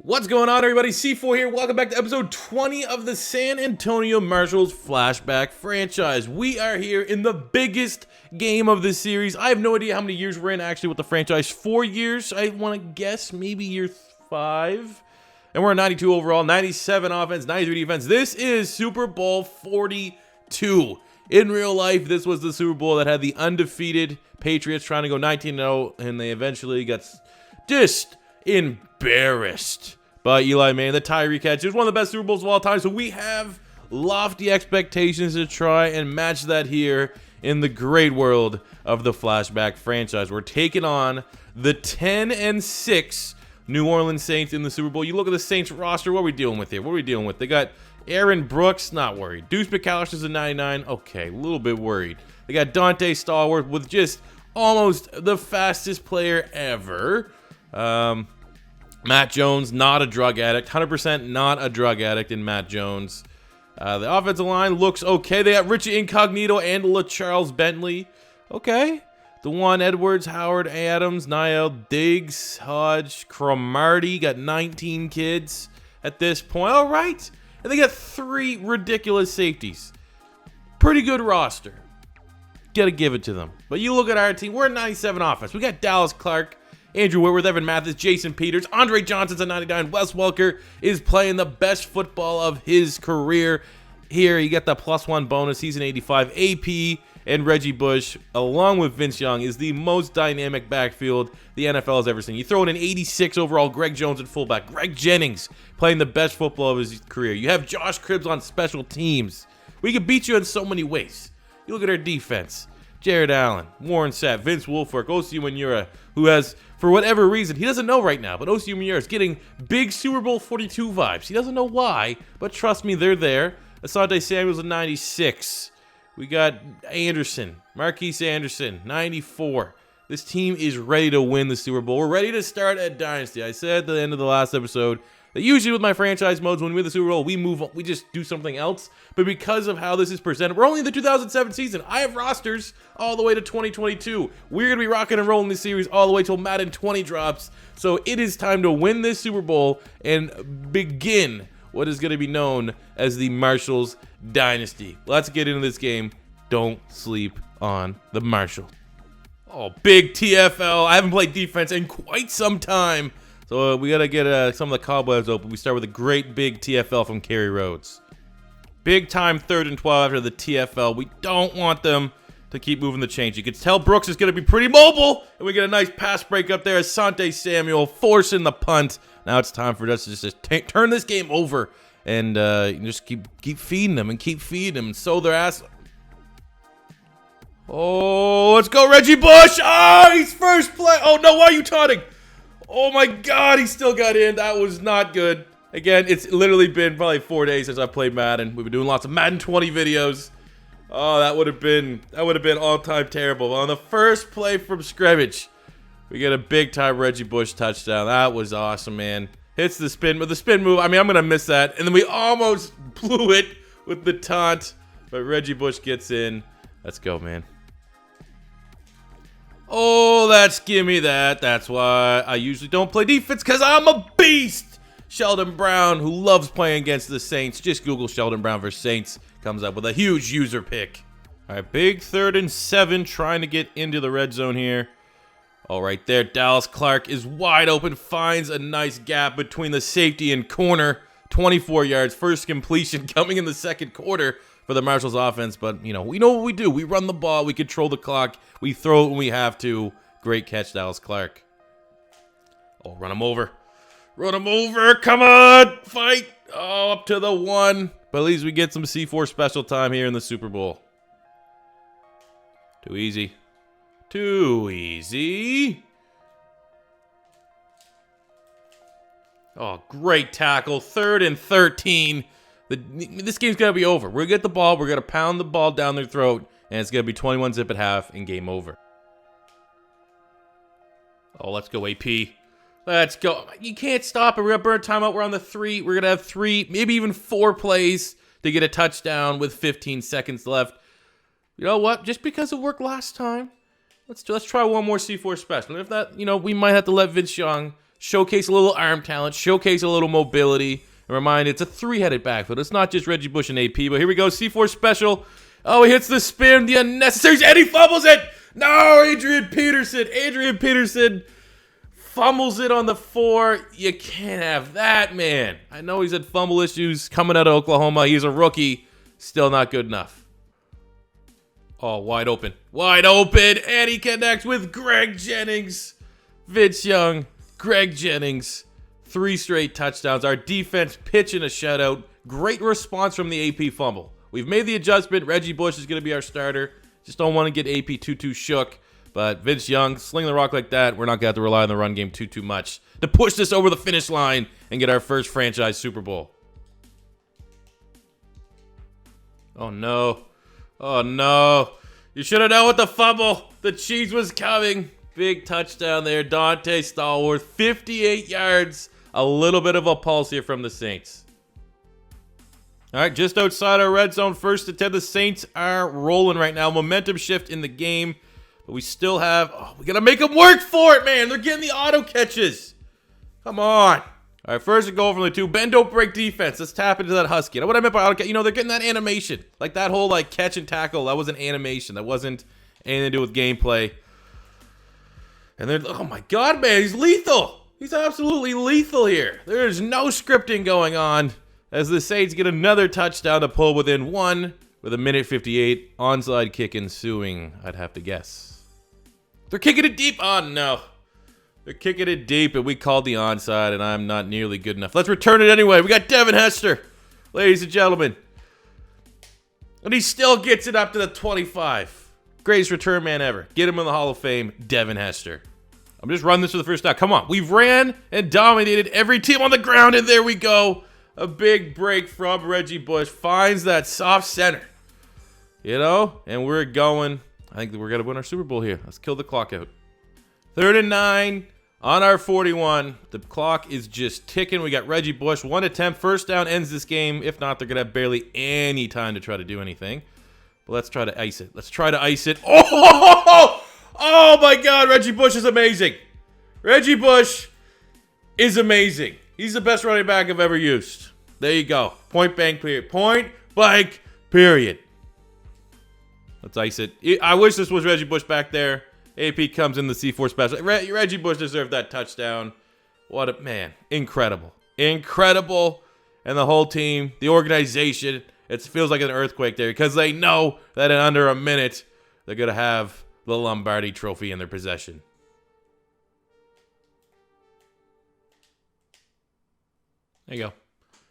What's going on, everybody? C4 here. Welcome back to episode 20 of the San Antonio Marshals flashback franchise. We are here in the biggest game of this series. I have no idea how many years we're in actually with the franchise. 4 years, I want to guess, maybe year 5. And we're at 92 overall, 97 offense, 93 defense. This is Super Bowl 42. In real life, this was the Super Bowl that had the undefeated Patriots trying to go 19-0, and they eventually got just embarrassed by Eli Manning. The Tyree catch. It was one of the best Super Bowls of all time, so we have lofty expectations to try and match that here in the great world of the flashback franchise. We're taking on the 10-6 New Orleans Saints in the Super Bowl. You look at the Saints roster, what are we dealing with here? What are we dealing with? They got Aaron Brooks, not worried. Deuce McAllister's a 99, okay, a little bit worried. They got Dante Stallworth with just almost the fastest player ever. Matt Jones, not a drug addict. 100% not a drug addict in Matt Jones. The offensive line looks okay. They got Richie Incognito and LaCharles Bentley. Okay. DeJuan Edwards, Howard Adams, Niall Diggs, Hodge, Cromartie. Got 19 kids at this point. All right. And they got 3 ridiculous safeties. Pretty good roster. Gotta give it to them. But you look at our team. We're at 97 offense. We got Dallas Clark, Andrew Whitworth, Evan Mathis, Jason Peters, Andre Johnson's at 99. Wes Welker is playing the best football of his career. Here, you get the +1 bonus. He's an 85. AP and Reggie Bush, along with Vince Young, is the most dynamic backfield the NFL has ever seen. You throw in an 86 overall Greg Jones at fullback. Greg Jennings playing the best football of his career. You have Josh Cribbs on special teams. We can beat you in so many ways. You look at our defense. Jared Allen, Warren Sapp, Vince Wilfork, Osi Umenyiora, who has, for whatever reason, he doesn't know right now, but Osi Umenyiora is getting big Super Bowl 42 vibes. He doesn't know why, but trust me, they're there. Asante Samuel's a 96. We got Anderson, Marquise Anderson, 94. This team is ready to win the Super Bowl. We're ready to start a dynasty. I said at the end of the last episode that usually with my franchise modes, when we win the Super Bowl, we move on, we just do something else. But because of how this is presented, we're only in the 2007 season. I have rosters all the way to 2022. We're going to be rocking and rolling this series all the way till Madden 20 drops. So it is time to win this Super Bowl and begin what is going to be known as the Marshals Dynasty. Let's get into this game. Don't sleep on the Marshal. Oh, big TFL. I haven't played defense in quite some time. So we got to get some of the cobwebs open. We start with a great big TFL from Kerry Rhodes. Big time 3rd and 12 after the TFL. We don't want them to keep moving the chains. You can tell Brooks is going to be pretty mobile. And we get a nice pass break up there. Asante Samuel forcing the punt. Now it's time for us to just turn this game over. And just keep feeding them and keep feeding them. And sow their ass. Oh, let's go Reggie Bush. Oh, he's first play. Oh, no, why are you taunting? Oh my God, he still got in. That was not good. Again, it's literally been probably 4 days since I played Madden. We've been doing lots of Madden 20 videos. Oh, that would have been all-time terrible. On the first play from scrimmage, we get a big-time Reggie Bush touchdown. That was awesome, man. Hits the spin, but the spin move, I mean, I'm gonna miss that. And then we almost blew it with the taunt, but Reggie Bush gets in. Let's go, man. Oh, gimme that. That's why I usually don't play defense, because I'm a beast. Sheldon Brown, who loves playing against the Saints. Just Google Sheldon Brown versus Saints. Comes up with a huge user pick. All right, big 3rd and 7, trying to get into the red zone here. All right there, Dallas Clark is wide open, finds a nice gap between the safety and corner. 24 yards, first completion coming in the second quarter for the Marshals offense, but you know, we know what we do. We run the ball, we control the clock, we throw it when we have to. Great catch, Dallas Clark. Oh, run him over. Run him over, come on, fight. Oh, up to the 1, but at least we get some C4 special time here in the Super Bowl. Too easy. Too easy. Oh, great tackle, 3rd and 13. This game's going to be over. We're going to get the ball. We're going to pound the ball down their throat. And it's going to be 21 zip at half and game over. Oh, let's go, AP. Let's go. You can't stop it. We're going to burn timeout. We're on the 3. We're going to have 3, maybe even 4 plays to get a touchdown with 15 seconds left. You know what? Just because it worked last time, let's try one more C4 special. And if that, you know, we might have to let Vince Young showcase a little arm talent, showcase a little mobility. And remind it's a three-headed backfield. It's not just Reggie Bush and AP, but here we go. C4 special. Oh, he hits the spin, the unnecessary, and he fumbles it. No, Adrian Peterson fumbles it on the 4. You can't have that, man. I know he's had fumble issues coming out of Oklahoma. He's a rookie. Still not good enough. Oh, wide open. And he connects with Greg Jennings. Vince Young, Greg Jennings. 3 straight touchdowns. Our defense pitching a shutout. Great response from the AP fumble. We've made the adjustment. Reggie Bush is going to be our starter. Just don't want to get AP too shook. But Vince Young, sling the rock like that, we're not going to have to rely on the run game too much to push this over the finish line and get our first franchise Super Bowl. Oh, no. You should have known with the fumble. The cheese was coming. Big touchdown there. Dante Stallworth, 58 yards. A little bit of a pulse here from the Saints. All right, just outside our red zone, first to 10. The Saints are rolling right now. Momentum shift in the game. But we still have... Oh, we got to make them work for it, man. They're getting the auto catches. Come on. All right, first and goal from the 2. Bend, don't break defense. Let's tap into that Husky. Now, what I meant by auto catch, they're getting that animation. Like that whole catch and tackle, that was an animation. That wasn't anything to do with gameplay. And then, oh my God, man, he's lethal. He's absolutely lethal here. There's no scripting going on as the Saints get another touchdown to pull within 1 with a minute 58. Onside kick ensuing, I'd have to guess. They're kicking it deep. Oh, no. They're kicking it deep, and we called the onside, and I'm not nearly good enough. Let's return it anyway. We got Devin Hester, ladies and gentlemen. And he still gets it up to the 25. Greatest return man ever. Get him in the Hall of Fame, Devin Hester. I'm just running this for the first time. Come on. We've ran and dominated every team on the ground, and there we go. A big break from Reggie Bush. Finds that soft center. And we're going. I think that we're going to win our Super Bowl here. Let's kill the clock out. 3rd and 9 on our 41. The clock is just ticking. We got Reggie Bush. 1 attempt. First down ends this game. If not, they're going to have barely any time to try to do anything. But let's try to ice it. Oh my God. Reggie Bush is amazing. He's the best running back I've ever used. There you go. Point blank period. Let's ice it. I wish this was Reggie Bush back there. AP comes in the C4 special. Reggie Bush deserved that touchdown. What a man. Incredible. And the whole team, the organization, it feels like an earthquake there because they know that in under a minute, they're going to have the Lombardi trophy in their possession. There you go.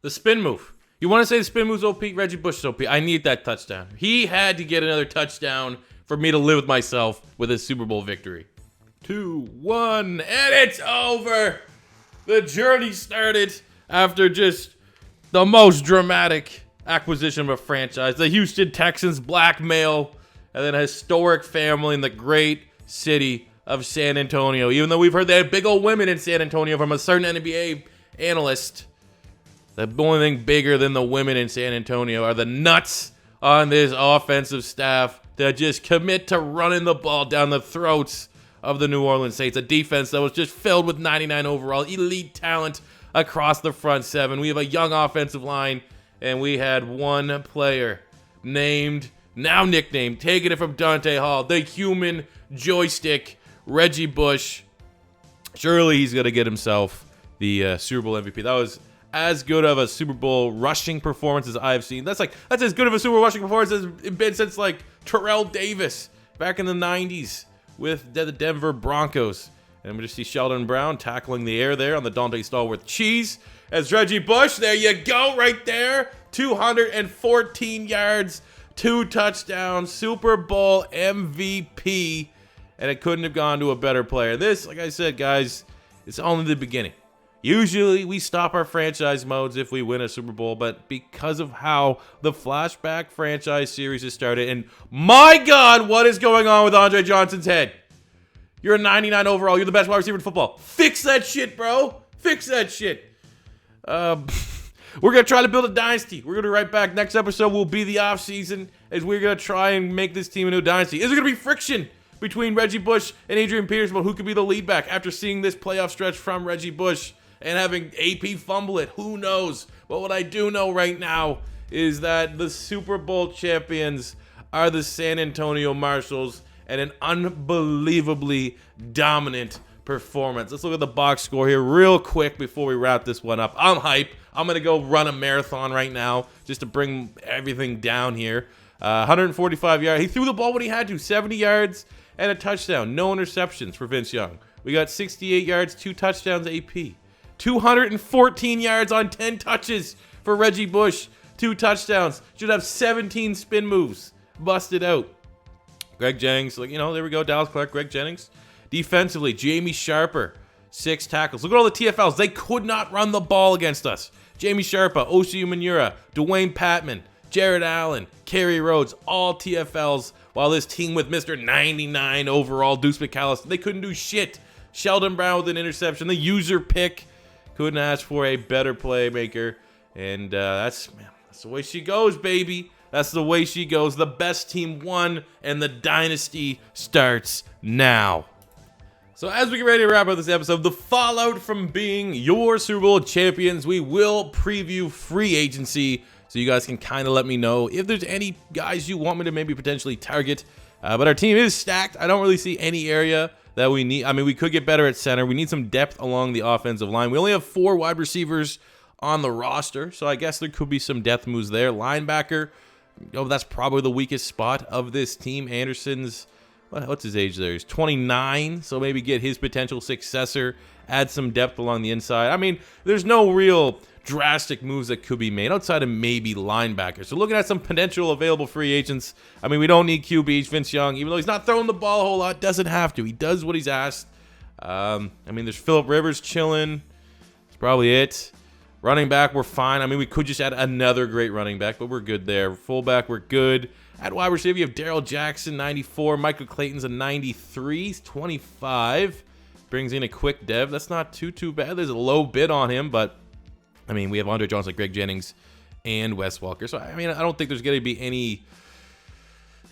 The spin move. You want to say the spin move's OP? Reggie Bush is OP. I need that touchdown. He had to get another touchdown for me to live with myself with a Super Bowl victory. 2, 1, and it's over. The journey started after just the most dramatic acquisition of a franchise. The Houston Texans blackmail, and then a historic family in the great city of San Antonio. Even though we've heard they have big old women in San Antonio from a certain NBA analyst, the only thing bigger than the women in San Antonio are the nuts on this offensive staff that just commit to running the ball down the throats of the New Orleans Saints. A defense that was just filled with 99 overall elite talent across the front 7. We have a young offensive line, and we had one player named, now nicknamed, taking it from Dante Hall, the human joystick, Reggie Bush. Surely he's going to get himself the Super Bowl MVP. That was as good of a Super Bowl rushing performance as I've seen. That's as good of a Super Bowl rushing performance as it's been since Terrell Davis back in the 90s with the Denver Broncos. And we just see Sheldon Brown tackling the air there on the Dante Stallworth cheese. As Reggie Bush, there you go, right there. 214 yards, 2 touchdowns, Super Bowl MVP. And it couldn't have gone to a better player. This, like I said, guys, it's only the beginning. Usually we stop our franchise modes if we win a Super Bowl, but because of how the Flashback franchise series has started, and my God, what is going on with Andre Johnson's head? You're a 99 overall. You're the best wide receiver in football. Fix that shit, bro. Fix that shit. We're going to try to build a dynasty. We're going to be right back. Next episode will be the offseason as we're going to try and make this team a new dynasty. Is there going to be friction between Reggie Bush and Adrian Peterson about who could be the lead back after seeing this playoff stretch from Reggie Bush and having AP fumble it. Who knows? But what I do know right now is that the Super Bowl champions are the San Antonio Marshals, and an unbelievably dominant performance. Let's look at the box score here real quick before we wrap this one up. I'm hype. I'm going to go run a marathon right now just to bring everything down here. 145 yards. He threw the ball when he had to. 70 yards and a touchdown. No interceptions for Vince Young. We got 68 yards, 2 touchdowns AP. 214 yards on 10 touches for Reggie Bush. 2 touchdowns. Should have 17 spin moves. Busted out. Greg Jennings, there we go. Dallas Clark, Greg Jennings. Defensively, Jamie Sharper, 6 tackles. Look at all the TFLs. They could not run the ball against us. Jamie Sharper, Osi Umenyiora, Dwayne Patman, Jared Allen, Kerry Rhodes, all TFLs, while this team with Mr. 99 overall, Deuce McAllister, they couldn't do shit. Sheldon Brown with an interception. The user pick, couldn't ask for a better playmaker. And that's the way she goes, baby. That's the way she goes. The best team won, and the dynasty starts now. So as we get ready to wrap up this episode, the fallout from being your Super Bowl champions, we will preview free agency, so you guys can kind of let me know if there's any guys you want me to maybe potentially target. But our team is stacked. I don't really see any area that we need. I mean, we could get better at center. We need some depth along the offensive line. We only have 4 wide receivers on the roster, so I guess there could be some depth moves there. Linebacker, that's probably the weakest spot of this team. Anderson's, what's his age there? He's 29, so maybe get his potential successor, add some depth along the inside. I mean, there's no real drastic moves that could be made outside of maybe linebackers. So looking at some potential available free agents, I mean, we don't need QBs. Vince Young, even though he's not throwing the ball a whole lot, doesn't have to. He does what he's asked. I mean, there's Phillip Rivers chilling. That's probably it. Running back, we're fine. I mean, we could just add another great running back, but we're good there. Fullback, we're good. At wide receiver, you have Darrell Jackson, 94. Michael Clayton's a 93. He's 25. Brings in a quick dev. That's not too bad. There's a low bid on him, but, I mean, we have Andre Johnson, Greg Jennings, and Wes Welker. So, I mean, I don't think there's going to be any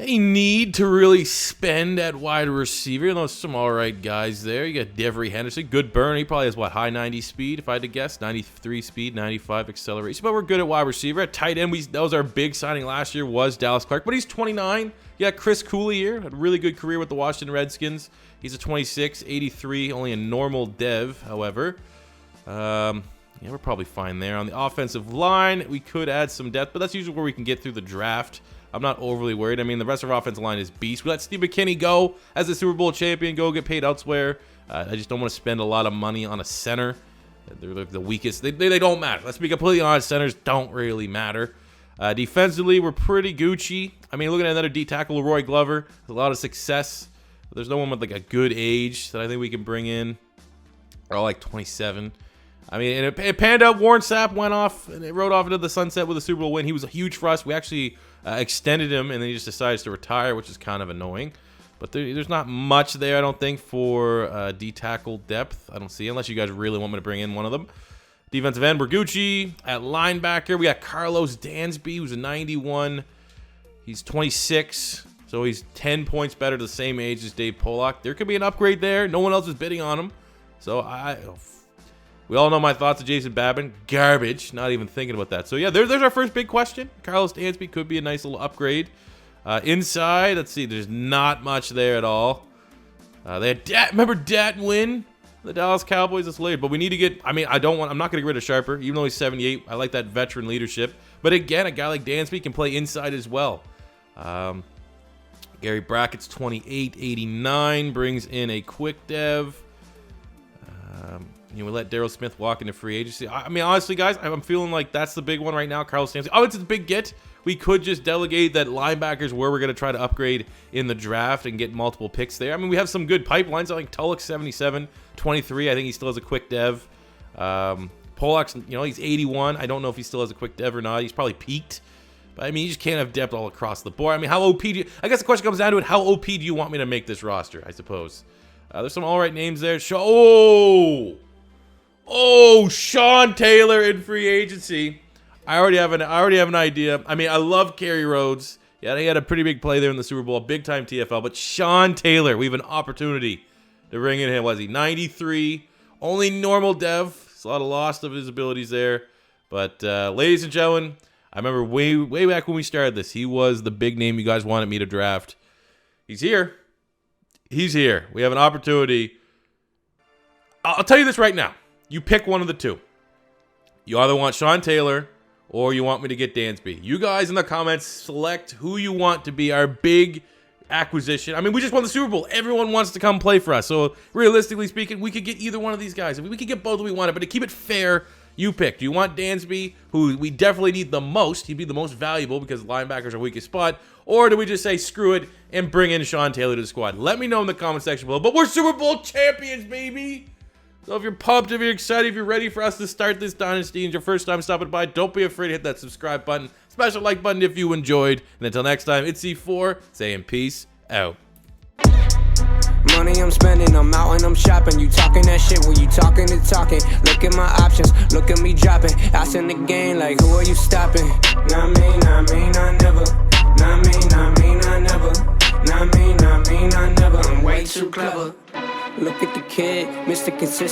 need to really spend at wide receiver. You know, some all right guys there. You got Devery Henderson, good burn. He probably has, high 90 speed, if I had to guess. 93 speed, 95 acceleration. But we're good at wide receiver. At tight end, that was our big signing last year, was Dallas Clark. But he's 29. You got Chris Cooley here. Had a really good career with the Washington Redskins. He's a 26, 83, only a normal dev, however. Yeah, we're probably fine there. On the offensive line, we could add some depth, but that's usually where we can get through the draft. I'm not overly worried. I mean, the rest of our offensive line is beast. We let Steve McKinney go as a Super Bowl champion, go get paid elsewhere. I just don't want to spend a lot of money on a center. They're the weakest. They don't matter. Let's be completely honest. Centers don't really matter. Defensively, we're pretty Gucci. I mean, looking at another D tackle, Roy Glover, a lot of success. There's no one with a good age that I think we can bring in. They're all 27. I mean, and it panned out. Warren Sapp went off and it rode off into the sunset with a Super Bowl win. He was huge for us. We actually extended him, and then he just decides to retire, which is kind of annoying. But there's not much there, I don't think, for D-tackle depth. I don't see, unless you guys really want me to bring in one of them. Defensive end, Bergucci. At linebacker, we got Carlos Dansby, who's a 91. He's 26, so he's 10 points better, the same age as Dave Pollock. There could be an upgrade there. No one else is bidding on him. So we all know my thoughts of Jason Babin. Garbage. Not even thinking about that. So, yeah, there's our first big question. Carlos Dansby could be a nice little upgrade. Inside, let's see. There's not much there at all. They had remember Dat Win? The Dallas Cowboys is late. But we need to get... I mean, I'm not going to get rid of Sharper. Even though he's 78, I like that veteran leadership. But, again, a guy like Dansby can play inside as well. Gary Brackett's 28, 89. Brings in a quick dev. We let Darryl Smith walk into free agency. I mean, honestly, guys, I'm feeling like that's the big one right now. Carlos Dansby. Oh, it's a big get. We could just delegate that linebackers where we're going to try to upgrade in the draft and get multiple picks there. I mean, we have some good pipelines. I think Tulloch's 77, 23. I think he still has a quick dev. Pollock's, he's 81. I don't know if he still has a quick dev or not. He's probably peaked. But, I mean, you just can't have depth all across the board. I mean, how OP do you... I guess the question comes down to it, how OP do you want me to make this roster, I suppose? There's some all right names there. Sean Taylor in free agency. I already have an idea. I mean, I love Kerry Rhodes. Yeah, he had a pretty big play there in the Super Bowl, big-time TFL. But Sean Taylor, we have an opportunity to bring in him. Was he 93? Only normal dev. It's a lot of loss of his abilities there. But ladies and gentlemen, I remember way back when we started this, he was the big name you guys wanted me to draft. He's here. He's here. We have an opportunity. I'll tell you this right now. You pick one of the two. You either want Sean Taylor or you want me to get Dansby. You guys in the comments select who you want to be our big acquisition. I mean, we just won the Super Bowl. Everyone wants to come play for us. So realistically speaking, we could get either one of these guys. We could get both if we wanted, but to keep it fair, you pick. Do you want Dansby, who we definitely need the most? He'd be the most valuable because linebackers are weakest spot. Or do we just say screw it and bring in Sean Taylor to the squad? Let me know in the comment section below. But we're Super Bowl champions, baby! So if you're pumped, if you're excited, if you're ready for us to start this dynasty and your first time stopping by, don't be afraid to hit that subscribe button. Smash the like button if you enjoyed. And until next time, it's C4 saying peace out. Money I'm spending, I'm out and I'm shopping. You talking that shit when you talking to talking. Look at my options, look at me dropping. Ass in the game like who are you stopping? Not me, not me, not never. Not me, not me, not never. Not me, not me, not never. I'm way too clever. Look at the kid, Mr. Consistent.